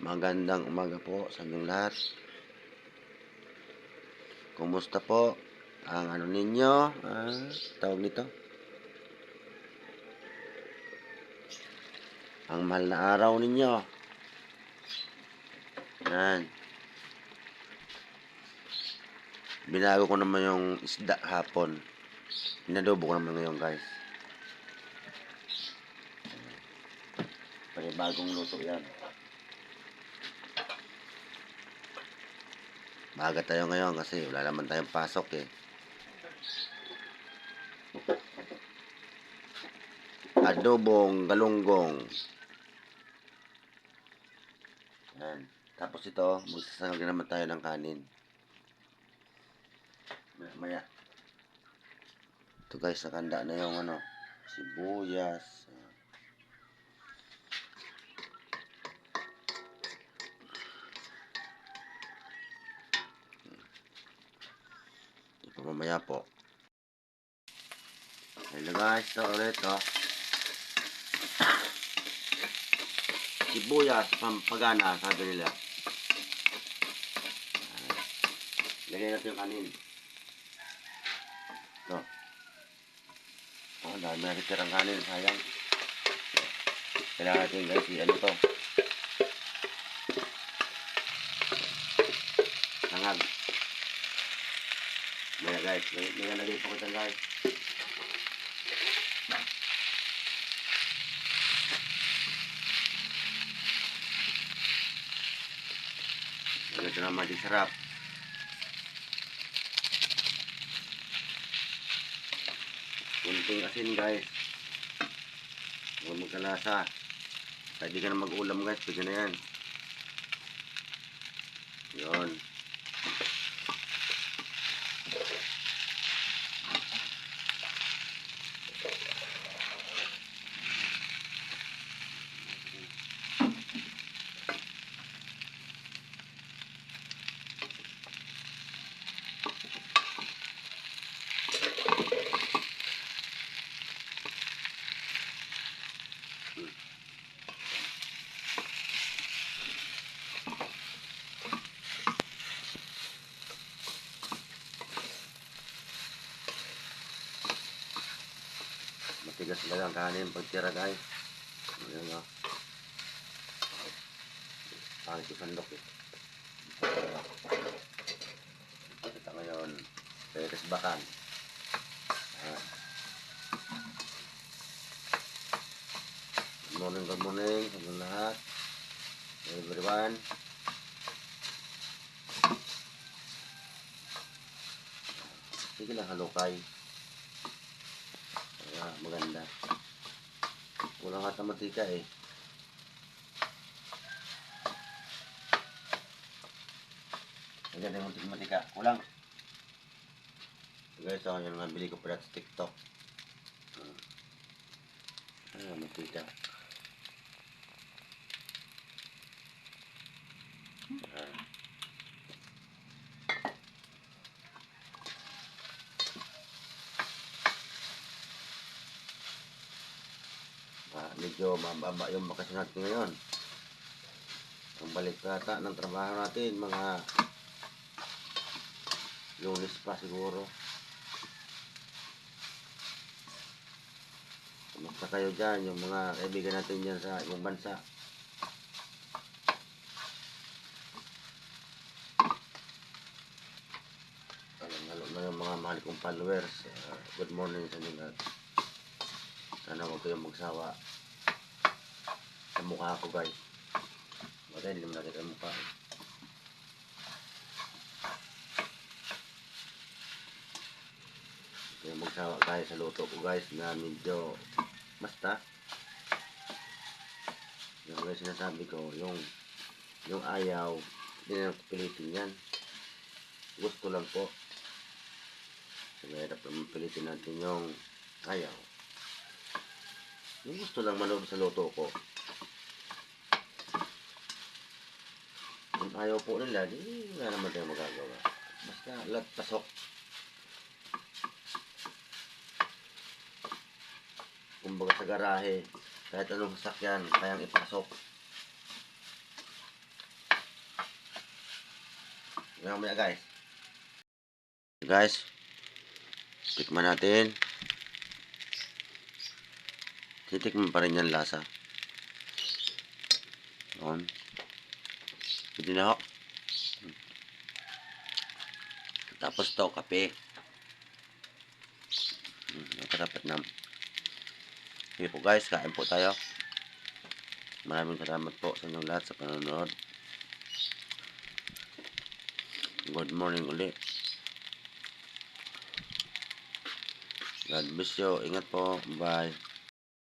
Magandang umaga po sa inyong lahat. Kumusta po ang ano ninyo? Tawag nito? Ang mahal na araw ninyo. Yan. Binago ko naman yung isda hapon. Inadobo ko naman ngayon, guys. Bagong luto yan. Maaga tayo ngayon kasi wala naman tayong pasok eh. Adobong galunggong. Yan. Tapos ito, magsasangag naman tayo ng kanin. Maya. Ito guys, nakanda na yung sibuyas. Ito mamaya po. Hello guys, ito ulit sibuyas, pampagana, sabi nila. Lagyan natin yung kanin. Ito. Dami na ritirang kanin, sayang. Kailangan natin guys, to. Sangag. Maya guys, may lagay po kita guys. Ito naman di sarap. Kunting asin guys. Huwag magkalasa. Kahit di ka na mag-ulam guys, pwede na yan. Yun. Matigas lang ang kanin pagtira guys. Ayan pangit yung sandok eh. Kita ngayon peres bakan. Good morning sa mga lahat, everyone. Sige lang halukay. Maganda. Kulang ata matika eh. Maganda yung matika. Kulang. Guys, ako yung nabili ko pala sa TikTok. Matika. Medyo mababa yung bakasyon natin ngayon. Ang balik kata ng trabaho natin mga Lunes pa siguro. Kamusta kayo dyan, yung mga kaibigan natin dyan sa ibang bansa? Lalo na yung mga mahal kong followers. Good morning sa inyo lahat. Sana huwag kayong magsawa sa mukha ko guys. Bakit hindi naman nakita ang mukha ko. Kaya magsawa tayo sa luto ko guys na medyo basta. Yung guys sinasabi ko, yung ayaw, hindi na pilitin yan. Gusto lang po. Mahirap naman pilitin natin yung ayaw. Yung gusto lang manood sa luto ko. Kung ayaw po nila, di wala naman tayong magagawa. Basta lahat pasok. Kumbaga sa garahe, kahit anong sasakyan, kayang ipasok. Mamaya guys. Guys, tikman natin. Titikman pa rin yan lasa. Yun. Pwede na ho. Tapos to, kape. Nakatapat na. Sige po guys, kain po tayo. Maraming salamat po sa inyong lahat sa panonood. Good morning ulit. God bless you. Ingat po. Bye.